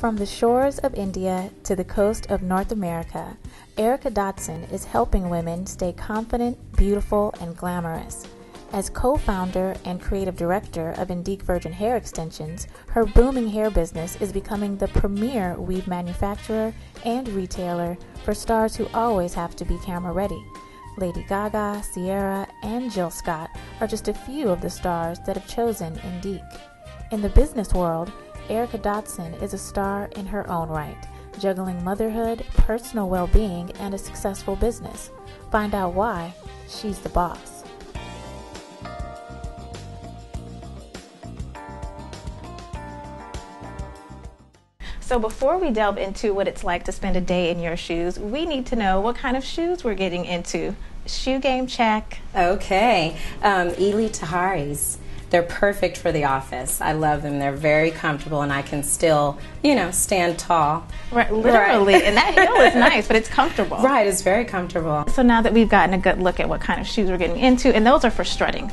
From the shores of India to the coast of North America, Ericka Dotson is helping women stay confident, beautiful, and glamorous. As co-founder and creative director of Indique Virgin Hair Extensions, her booming hair business is becoming the premier weave manufacturer and retailer for stars who always have to be camera ready. Lady Gaga, Ciara, and Jill Scott are just a few of the stars that have chosen Indique. In the business world, Ericka Dotson is a star in her own right, juggling motherhood, personal well-being, and a successful business. Find out why she's the boss. So before we delve into what it's like to spend a day in your shoes, we need to know what kind of shoes we're getting into. Shoe game check. Okay, Ely Taharis. They're perfect for the office. I love them. They're very comfortable, and I can still, stand tall. Right, literally. Right. And that heel is nice, but it's comfortable. Right, it's very comfortable. So now that we've gotten a good look at what kind of shoes we're getting into, and those are for strutting.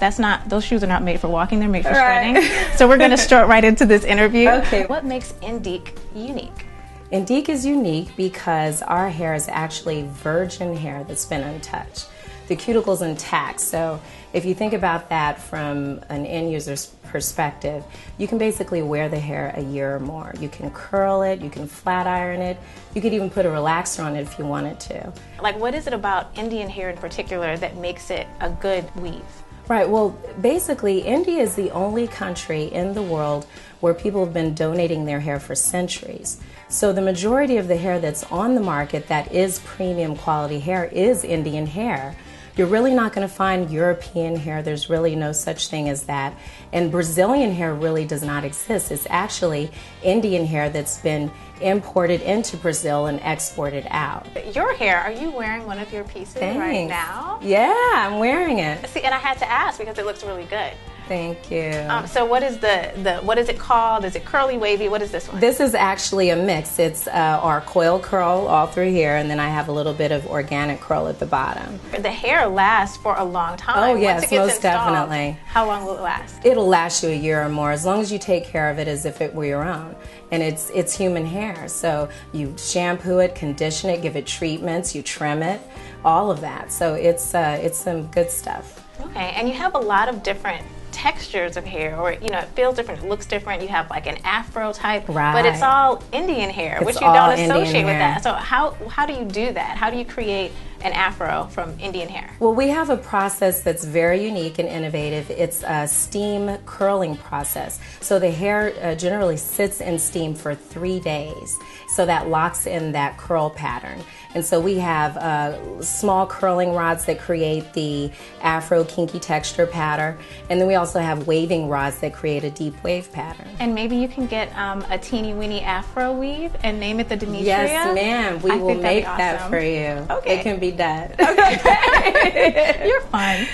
Those shoes are not made for walking, they're made for strutting. So we're going to strut right into this interview. Okay. What makes Indique unique? Indique is unique because our hair is actually virgin hair that's been untouched. The cuticle's intact, so if you think about that from an end user's perspective, you can basically wear the hair a year or more. You can curl it, you can flat iron it, you could even put a relaxer on it if you wanted to. Like, what is it about Indian hair in particular that makes it a good weave? Right, well, basically, India is the only country in the world where people have been donating their hair for centuries. So the majority of the hair that's on the market that is premium quality hair is Indian hair. You're really not going to find European hair. There's really no such thing as that. And Brazilian hair really does not exist. It's actually Indian hair that's been imported into Brazil and exported out. Your hair, are you wearing one of your pieces right now? Yeah, I'm wearing it. See, and I had to ask because it looks really good. Thank you. So what is what is it called? Is it curly, wavy? What is this one? This is actually a mix. It's our coil curl all through here, and then I have a little bit of organic curl at the bottom. The hair lasts for a long time. Oh yes, once it gets most installed, definitely. How long will it last? It'll last you a year or more, as long as you take care of it as if it were your own. And it's human hair, so you shampoo it, condition it, give it treatments, you trim it, all of that. So it's some good stuff. Okay, and you have a lot of different textures of hair, or it feels different, it looks different. You have like an Afro type, right, but it's all Indian hair, which you don't associate with that. So how do you do that? How do you create an Afro from Indian hair? Well, we have a process that's very unique and innovative. It's a steam curling process. So the hair generally sits in steam for 3 days. So that locks in that curl pattern. And so we have small curling rods that create the Afro kinky texture pattern. And then we also have waving rods that create a deep wave pattern. And maybe you can get a teeny weeny Afro weave and name it the Demetria? Yes, ma'am. We will make that for you. Okay. It can be done. Okay. You're fun.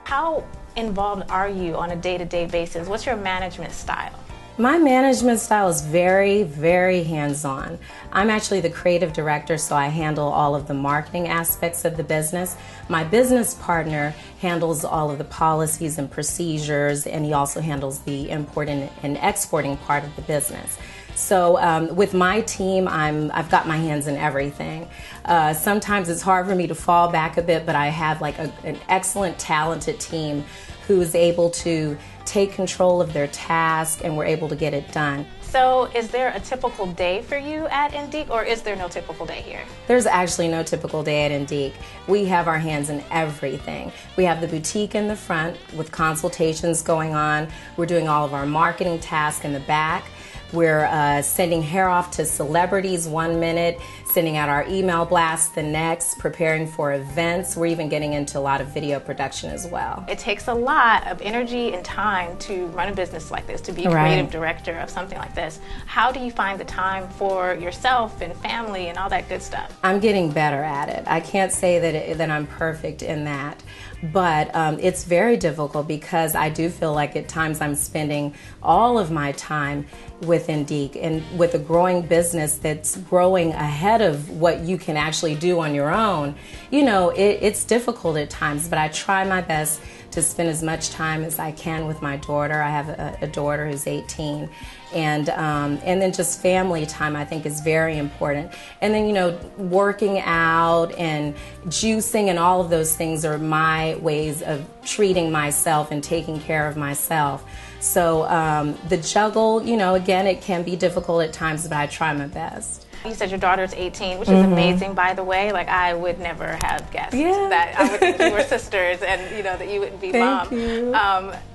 How involved are you on a day-to-day basis? What's your management style? My management style is very, very hands-on. I'm actually the creative director, so I handle all of the marketing aspects of the business. My business partner handles all of the policies and procedures, and he also handles the importing and exporting part of the business. So with my team, I've got my hands in everything. Sometimes it's hard for me to fall back a bit, but I have like an excellent, talented team who's able to take control of their task, and we're able to get it done. So is there a typical day for you at Indique, or is there no typical day here? There's actually no typical day at Indique. We have our hands in everything. We have the boutique in the front with consultations going on. We're doing all of our marketing tasks in the back. We're sending hair off to celebrities 1 minute, sending out our email blasts the next, preparing for events. We're even getting into a lot of video production as well. It takes a lot of energy and time to run a business like this, to be a creative director of something like this. How do you find the time for yourself and family and all that good stuff? I'm getting better at it. I can't say that I'm perfect in that. But it's very difficult because I do feel like at times I'm spending all of my time with Indique, and with a growing business that's growing ahead of what you can actually do on your own. It's difficult at times, but I try my best to spend as much time as I can with my daughter. I have a daughter who's 18. And then just family time, I think, is very important. And then, you know, working out and juicing and all of those things are my ways of treating myself and taking care of myself. So the juggle, you know, again, it can be difficult at times, but I try my best. You said your daughter's 18, which is amazing, by the way. Like, I would never have guessed that. I would think you were sisters and, you know, that you wouldn't be mom. Thank you.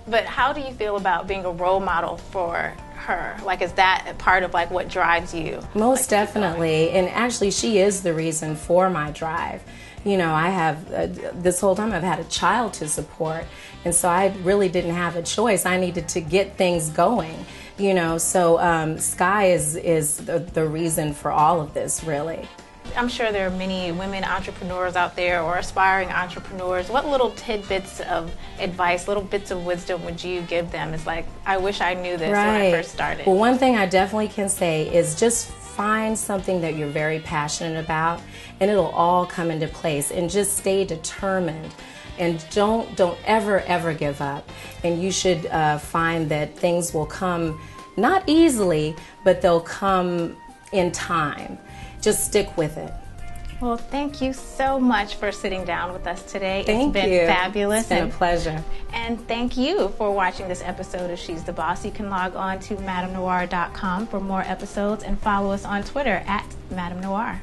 But how do you feel about being a role model for her? Like, is that a part of, like, what drives you? Most definitely. And actually, she is the reason for my drive. You know, I have, this whole time I've had a child to support. And so I really didn't have a choice. I needed to get things going. You know, so Sky is the reason for all of this, really. I'm sure there are many women entrepreneurs out there or aspiring entrepreneurs. What little tidbits of advice, little bits of wisdom would you give them? It's like, I wish I knew this when I first started. Well, one thing I definitely can say is just find something that you're very passionate about, and it'll all come into place. And just stay determined. And don't ever give up. And you should find that things will come, not easily, but they'll come in time. Just stick with it. Well, thank you so much for sitting down with us today. Thank you. It's been fabulous. It's been a pleasure. And thank you for watching this episode of She's the Boss. You can log on to madamnoir.com for more episodes and follow us on Twitter at Madam Noir.